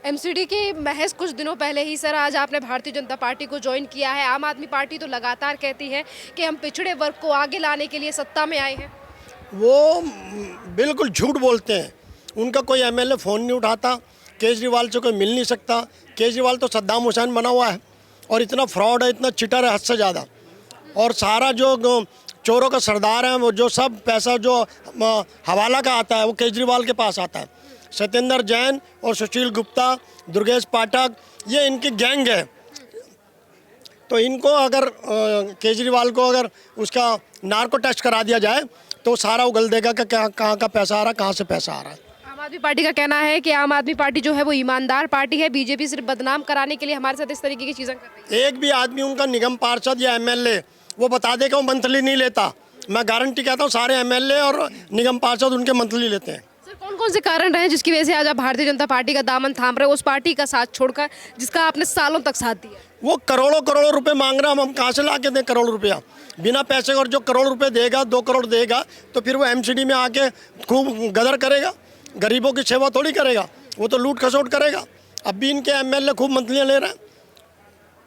MCD के महज कुछ दिनों पहले ही सर आज आपने भारतीय जनता पार्टी को ज्वाइन किया है। आम आदमी पार्टी तो लगातार कहती है कि हम पिछड़े वर्ग को आगे लाने के लिए सत्ता में आए हैं। वो बिल्कुल झूठ बोलते हैं। उनका कोई एमएलए फ़ोन नहीं उठाता, केजरीवाल से कोई मिल नहीं सकता। केजरीवाल तो सद्दाम हुसैन बना हुआ है और इतना फ्रॉड है, इतना चिटर है हद से ज़्यादा। और सारा जो चोरों का सरदार है, वो जो सब पैसा जो हवाला का आता है वो केजरीवाल के पास आता है। सत्येंद्र जैन और सुशील गुप्ता, दुर्गेश पाठक, ये इनकी गैंग है। तो इनको अगर केजरीवाल को अगर उसका नार्को टेस्ट करा दिया जाए तो सारा उगल देगा कि कहाँ का पैसा आ रहा है, कहाँ से पैसा आ रहा है। आम आदमी पार्टी का कहना है कि आम आदमी पार्टी जो है वो ईमानदार पार्टी है। बीजेपी सिर्फ बदनाम कराने के लिए हमारे साथ इस तरीके की चीज़ें कर रही है। एक भी आदमी उनका निगम पार्षद या एमएलए वो बता दे कि वो मंथली नहीं लेता। मैं गारंटी कहता हूँ सारे एमएलए और निगम पार्षद उनके मंथली लेते हैं। सर कौन कौन से कारण रहे जिसकी वजह से आज आप भारतीय जनता पार्टी का दामन थाम रहे हो, उस पार्टी का साथ छोड़कर जिसका आपने सालों तक साथ दिया? वो करोड़ों करोड़ों रुपए मांग रहा है, हम कहाँ से ला के दें करोड़ रुपया बिना पैसे। और जो करोड़ रुपए देगा, 2 करोड़ देगा, तो फिर वो एमसीडी में आके खूब गदर करेगा, गरीबों की सेवा थोड़ी करेगा, वो तो लूट खसोट करेगा। अब भी इनके एमएलए खूब मंथलियाँ ले रहे हैं,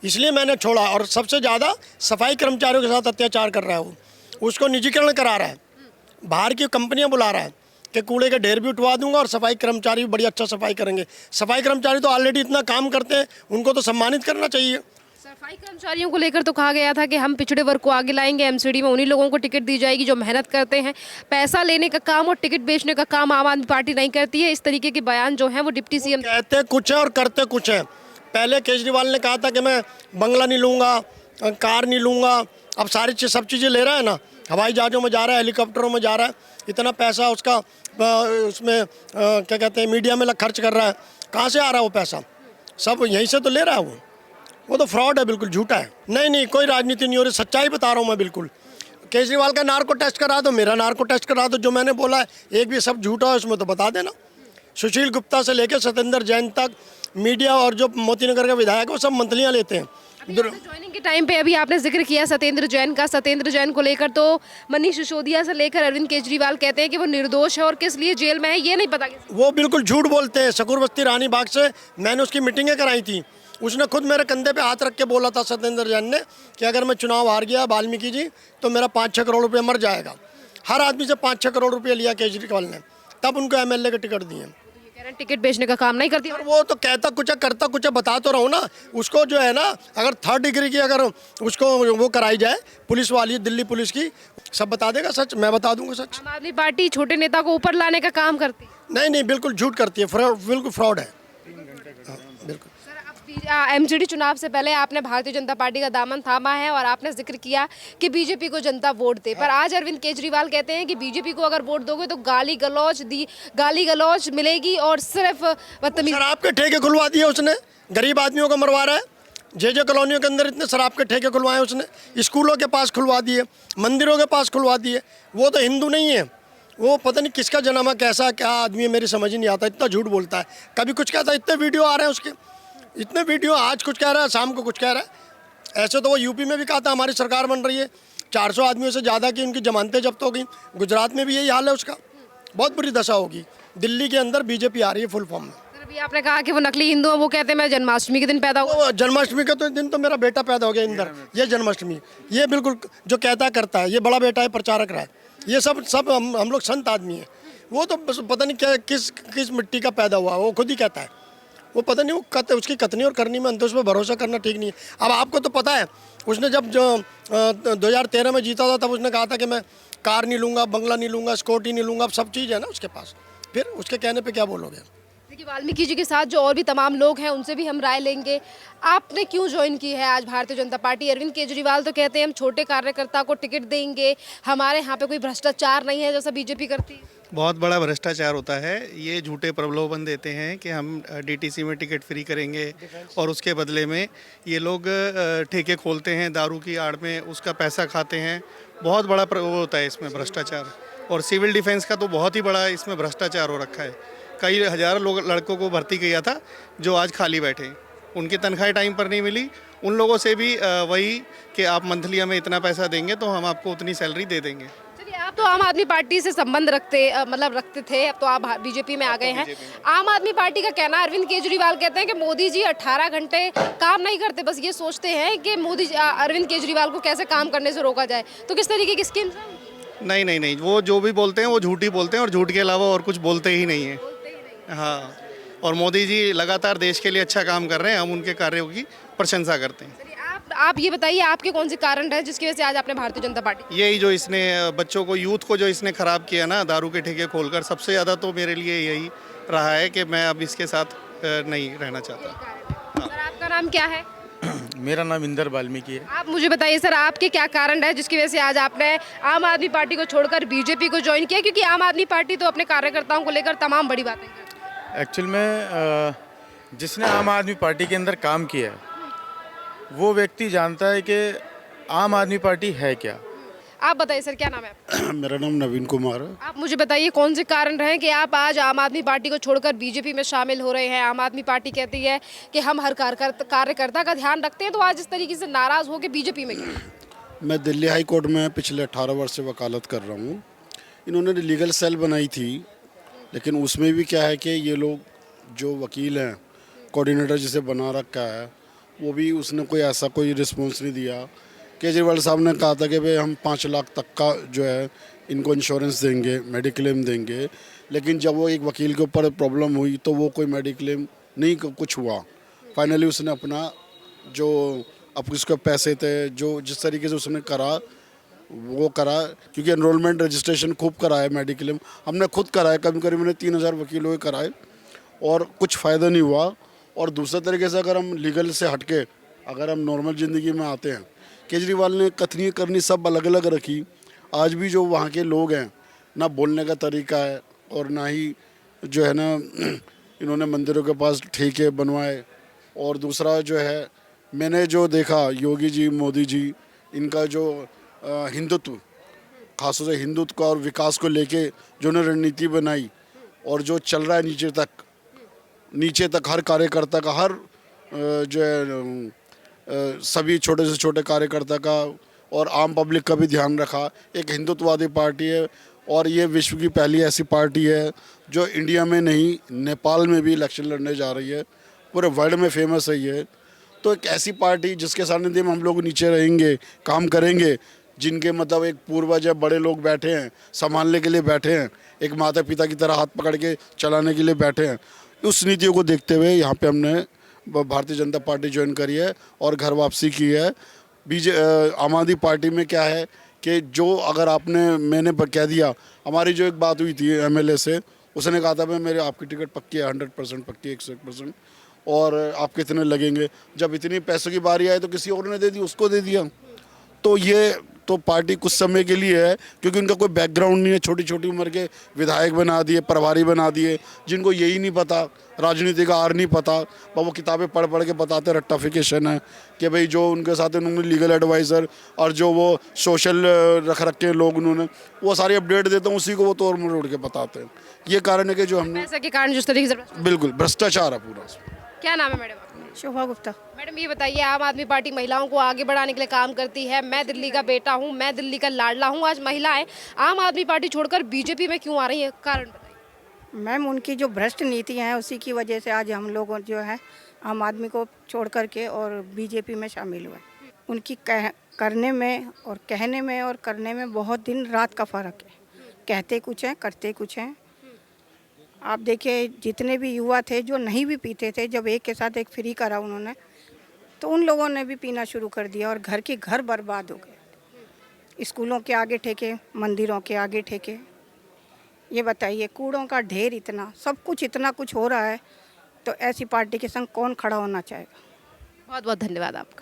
इसलिए मैंने छोड़ा। और सबसे ज़्यादा सफाई कर्मचारियों के साथ अत्याचार कर रहा है वो, उसको निजीकरण करा रहा है, बाहर की कंपनियां बुला रहा है कि कूड़े के ढेर भी उठवा दूंगा और सफाई कर्मचारी भी बड़ी अच्छा सफाई करेंगे। सफाई कर्मचारी तो ऑलरेडी इतना काम करते हैं, उनको तो सम्मानित करना चाहिए। सफाई कर्मचारियों को लेकर तो कहा गया था कि हम पिछड़े वर्ग को आगे लाएंगे, एमसीडी में उन्हीं लोगों को टिकट दी जाएगी जो मेहनत करते हैं। पैसा लेने का काम और टिकट बेचने का काम आम आदमी पार्टी नहीं करती है। इस तरीके के बयान जो है वो डिप्टी सीएम कहते कुछ है और करते कुछ है। पहले केजरीवाल ने कहा था कि मैं बंगला नहीं लूँगा, कार नहीं लूँगा। अब सारी सब चीज़ें ले रहा है ना, हवाई जहाज़ों में जा रहा है, हेलीकॉप्टरों में जा रहा है, इतना पैसा उसका उसमें क्या कहते हैं मीडिया में खर्च कर रहा है। कहाँ से आ रहा है वो पैसा? सब यहीं से तो ले रहा है वो तो फ्रॉड है, बिल्कुल झूठा है। नहीं, कोई राजनीति नहीं हो रही, सच्चाई बता रहा हूँ मैं बिल्कुल। केजरीवाल का नार्को टेस्ट करा दो, मेरा नार्को टेस्ट करा दो, जो मैंने बोला है एक भी सब झूठा है उसमें तो बता देना। सुशील गुप्ता से लेकर सत्येंद्र जैन तक, मीडिया और जो मोतीनगर का विधायक है वो सब मंथलियाँ लेते हैं। ज्वाइनिंग के टाइम पे अभी आपने जिक्र किया सत्येंद्र जैन का। सत्येंद्र जैन को लेकर तो मनीष सिसोदिया से लेकर अरविंद केजरीवाल कहते हैं कि वो निर्दोष है और किस लिए जेल में है ये नहीं पता। वो बिल्कुल झूठ बोलते हैं। शकूर बस्ती रानी बाग से मैंने उसकी मीटिंगें कराई थी, उसने खुद मेरे कंधे पे हाथ रख के बोला था सत्येंद्र जैन ने कि अगर मैं चुनाव हार गया वाल्मीकि जी तो मेरा 5-6 करोड़ रुपये मर जाएगा। हर आदमी से 5-6 करोड़ रुपये लिया केजरीवाल ने, तब उनको एमएलए के टिकट दिए। टिकट बेचने का काम नहीं करती। वो तो कहता कुछ है करता कुछ है, बता तो रहा हूँ ना। उसको जो है ना, अगर 3rd डिग्री की अगर उसको वो कराई जाए पुलिस वाली, दिल्ली पुलिस की, सब बता देगा सच, मैं बता दूंगा सच। आम आदमी पार्टी छोटे नेता को ऊपर लाने का काम करती है। नहीं, बिल्कुल झूठ करती है, बिल्कुल फ्रॉड है। बिल्कुल। एमसीडी चुनाव से पहले आपने भारतीय जनता पार्टी का दामन थामा है और आपने जिक्र किया कि बीजेपी को जनता वोट दे, पर आज अरविंद केजरीवाल कहते हैं कि बीजेपी को अगर वोट दोगे तो गाली गलौज मिलेगी और सिर्फ बदतमीजी। शराब के ठेके खुलवा दिए उसने, गरीब आदमियों को मरवा रहा है। जे कॉलोनियों के अंदर इतने शराब के ठेके खुलवाए उसने, स्कूलों के पास खुलवा दिए, मंदिरों के पास खुलवा दिए। वो तो हिंदू नहीं है, वो पता नहीं किसका जन्म है, कैसा क्या आदमी है, मेरी समझ ही नहीं आता। इतना झूठ बोलता है, कभी कुछ कहता है। इतने वीडियो आ रहे हैं उसके, इतने वीडियो, आज कुछ कह रहा है, शाम को कुछ कह रहा है। ऐसे तो वो यूपी में भी कहा था हमारी सरकार बन रही है, 400 आदमियों से ज़्यादा की उनकी जमानतें जब्त हो गई। गुजरात में भी यही हाल है उसका, बहुत बुरी दशा होगी। दिल्ली के अंदर बीजेपी आ रही है फुल फॉर्म में। अभी आपने कहा कि वो नकली हिंदू है, वो कहते हैं मैं जन्माष्टमी के दिन पैदा हुआ। जन्माष्टमी के तो दिन तो मेरा बेटा पैदा हो गया इंदर, ये जन्माष्टमी, ये बिल्कुल जो कहता करता है, ये बड़ा बेटा है, प्रचारक रहा है। ये सब हम लोग संत आदमी हैं। वो तो बस पता नहीं क्या किस मिट्टी का पैदा हुआ, वो खुद ही कहता है। वो पता नहीं वो उसकी कथनी और करनी में अंतर, उस पर भरोसा करना ठीक नहीं है। अब आपको तो पता है, उसने जब 2013 में जीता था तब उसने कहा था कि मैं कार नहीं लूँगा, बंगला नहीं लूँगा, स्कूटी नहीं लूँगा। अब सब चीज़ है ना उसके पास, फिर उसके कहने पे क्या बोलोगे? देखिए, वाल्मीकि जी के साथ जो और भी तमाम लोग हैं उनसे भी हम राय लेंगे। आपने क्यों ज्वाइन की है आज भारतीय जनता पार्टी? अरविंद केजरीवाल तो कहते हैं हम छोटे कार्यकर्ता को टिकट देंगे, हमारे यहाँ पे कोई भ्रष्टाचार नहीं है जैसा बीजेपी करती है। बहुत बड़ा भ्रष्टाचार होता है। ये झूठे प्रलोभन देते हैं कि हम डीटीसी में टिकट फ्री करेंगे और उसके बदले में ये लोग ठेके खोलते हैं दारू की आड़ में, उसका पैसा खाते हैं। बहुत बड़ा वो होता है इसमें भ्रष्टाचार। और सिविल डिफेंस का तो बहुत ही बड़ा इसमें भ्रष्टाचार हो रखा है। कई हज़ार लड़कों को भर्ती किया था जो आज खाली बैठे, उनकी तनख्वाह टाइम पर नहीं मिली। उन लोगों से भी वही कि आप मंथली हमें इतना पैसा देंगे तो हम आपको उतनी सैलरी दे देंगे। आप तो आम आदमी पार्टी से संबंध रखते थे, अब तो आप बीजेपी में आ गए हैं। आम आदमी पार्टी का कहना, अरविंद केजरीवाल कहते हैं कि मोदी जी 18 घंटे काम नहीं करते, बस ये सोचते हैं कि अरविंद केजरीवाल को कैसे काम करने से रोका जाए। तो किस तरीके की स्कीम? नहीं, वो जो भी बोलते हैं वो झूठ ही बोलते हैं और झूठ के अलावा और कुछ बोलते ही नहीं है। हाँ, और मोदी जी लगातार देश के लिए अच्छा काम कर रहे हैं, हम उनके कार्यों की प्रशंसा करते हैं। आप ये बताइए, आपके कौन से कारण रहे जिसकी वजह से आज आपने भारतीय जनता पार्टी? यही जो इसने बच्चों को, यूथ को जो इसने खराब किया ना, दारू के ठेके खोलकर, सबसे ज़्यादा तो मेरे लिए यही रहा है कि मैं अब इसके साथ नहीं रहना चाहता। सर, आपका नाम क्या है? मेरा नाम इंदर वाल्मीकि है। आप मुझे बताइए सर, आपके क्या कारण रहे जिसकी वजह से आज आपने आम आदमी पार्टी को छोड़कर बीजेपी को ज्वाइन किया? क्योंकि आम आदमी पार्टी तो अपने कार्यकर्ताओं को लेकर तमाम बड़ी बातें करती है। एक्चुअल में जिसने आम आदमी पार्टी के अंदर काम किया है वो व्यक्ति जानता है कि आम आदमी पार्टी है क्या। आप बताइए सर, क्या नाम है आपका? मेरा नाम नवीन कुमार है। आप मुझे बताइए, कौन से कारण रहे कि आप आज आम आदमी पार्टी को छोड़कर बीजेपी में शामिल हो रहे हैं? आम आदमी पार्टी कहती है कि हम हर कार्यकर्ता का ध्यान रखते हैं, तो आज इस तरीके से नाराज हो के बीजेपी में क्यों? मैं दिल्ली हाई कोर्ट में पिछले 18 वर्ष से वकालत कर रहा हूँ। इन्होंने लीगल सेल बनाई थी, लेकिन उसमें भी क्या है कि ये लोग जो वकील हैं, कोऑर्डिनेटर जिसे बना रखा है, वो भी उसने कोई रिस्पॉन्स नहीं दिया। केजरीवाल साहब ने कहा था कि भाई हम 5 लाख तक का जो है इनको इंश्योरेंस देंगे, मेडिक्लेम देंगे, लेकिन जब वो एक वकील के ऊपर प्रॉब्लम हुई तो वो कोई मेडिक्लेम नहीं कुछ हुआ। फाइनली उसने अपना जो अब उसके पैसे थे, जो जिस तरीके से उसने करा वो करा, क्योंकि एनरोलमेंट रजिस्ट्रेशन खूब कराया, मेडिक्लेम हमने खुद कराया, करीब मैंने 3000 वकीलों के कराए और कुछ फ़ायदा नहीं हुआ। और दूसरे तरीके से अगर हम लीगल से हटके अगर हम नॉर्मल ज़िंदगी में आते हैं, केजरीवाल ने कथनी करनी सब अलग अलग रखी। आज भी जो वहाँ के लोग हैं, ना बोलने का तरीका है और ना ही जो है ना इन्होंने मंदिरों के पास ठेके बनवाए। और दूसरा जो है, मैंने जो देखा योगी जी, मोदी जी, इनका जो हिंदुत्व, खासतौर से हिंदुत्व और विकास को लेके जो उन्होंने रणनीति बनाई और जो चल रहा है नीचे तक हर कार्यकर्ता का, हर जो है सभी छोटे से छोटे कार्यकर्ता का और आम पब्लिक का भी ध्यान रखा। एक हिंदुत्ववादी पार्टी है और ये विश्व की पहली ऐसी पार्टी है जो इंडिया में नहीं, नेपाल में भी इलेक्शन लड़ने जा रही है। पूरे वर्ल्ड में फेमस है ये। तो एक ऐसी पार्टी जिसके सानिध्य में हम लोग नीचे रहेंगे, काम करेंगे, जिनके मतलब एक पूर्वज है, बड़े लोग बैठे हैं, संभालने के लिए बैठे हैं, एक माता पिता की तरह हाथ पकड़ के चलाने के लिए बैठे हैं। उस नीतियों को देखते हुए यहाँ पे हमने भारतीय जनता पार्टी ज्वाइन करी है और घर वापसी की है। आम आदमी पार्टी में क्या है कि जो अगर मैंने कह दिया, हमारी जो एक बात हुई थी एमएलए से, उसने कहा था भाई मेरे आपकी टिकट पक्की है, 100% पक्की है, 101%, और आप कितने लगेंगे। जब इतनी पैसों की बारी आई तो किसी और ने दे दी, उसको दे दिया। तो ये तो पार्टी कुछ समय के लिए है, क्योंकि उनका कोई बैकग्राउंड नहीं है। छोटी छोटी उम्र के विधायक बना दिए, प्रभारी बना दिए, जिनको यही नहीं पता, राजनीति का आर नहीं पता, पर वो किताबें पढ़ पढ़ के बताते रट्टाफिकेशन है कि भाई जो उनके साथ उन्होंने लीगल एडवाइज़र और जो वो सोशल रख रखे लोग, उन्होंने वो सारी अपडेट देते हैं, उसी को वो तोड़ मरोड़ के बताते हैं। ये कारण है कि जो हमने पैसे के कारण जिस तरीके से बिल्कुल भ्रष्टाचार है पूरा। क्या नाम है मैडम? शोभा गुप्ता। मैडम ये बताइए, आम आदमी पार्टी महिलाओं को आगे बढ़ाने के लिए काम करती है। मैं दिल्ली का बेटा हूँ, मैं दिल्ली का लाडला हूँ। आज महिलाएं आम आदमी पार्टी छोड़कर बीजेपी में क्यों आ रही है, कारण बताइए। मैम, उनकी जो भ्रष्ट नीतियाँ हैं उसी की वजह से आज हम लोग जो है आम आदमी को छोड़ करके और बीजेपी में शामिल हुए। उनकी करने में और कहने में और करने में बहुत दिन रात का फ़र्क है। कहते कुछ हैं, करते कुछ हैं। आप देखिए, जितने भी युवा थे जो नहीं भी पीते थे, जब एक के साथ एक फ्री करा उन्होंने, तो उन लोगों ने भी पीना शुरू कर दिया और घर के घर बर्बाद हो गए। स्कूलों के आगे ठेके, मंदिरों के आगे ठेके। ये बताइए, कूड़ों का ढेर इतना, सब कुछ इतना कुछ हो रहा है, तो ऐसी पार्टी के संग कौन खड़ा होना चाहेगा। बहुत बहुत धन्यवाद आपका।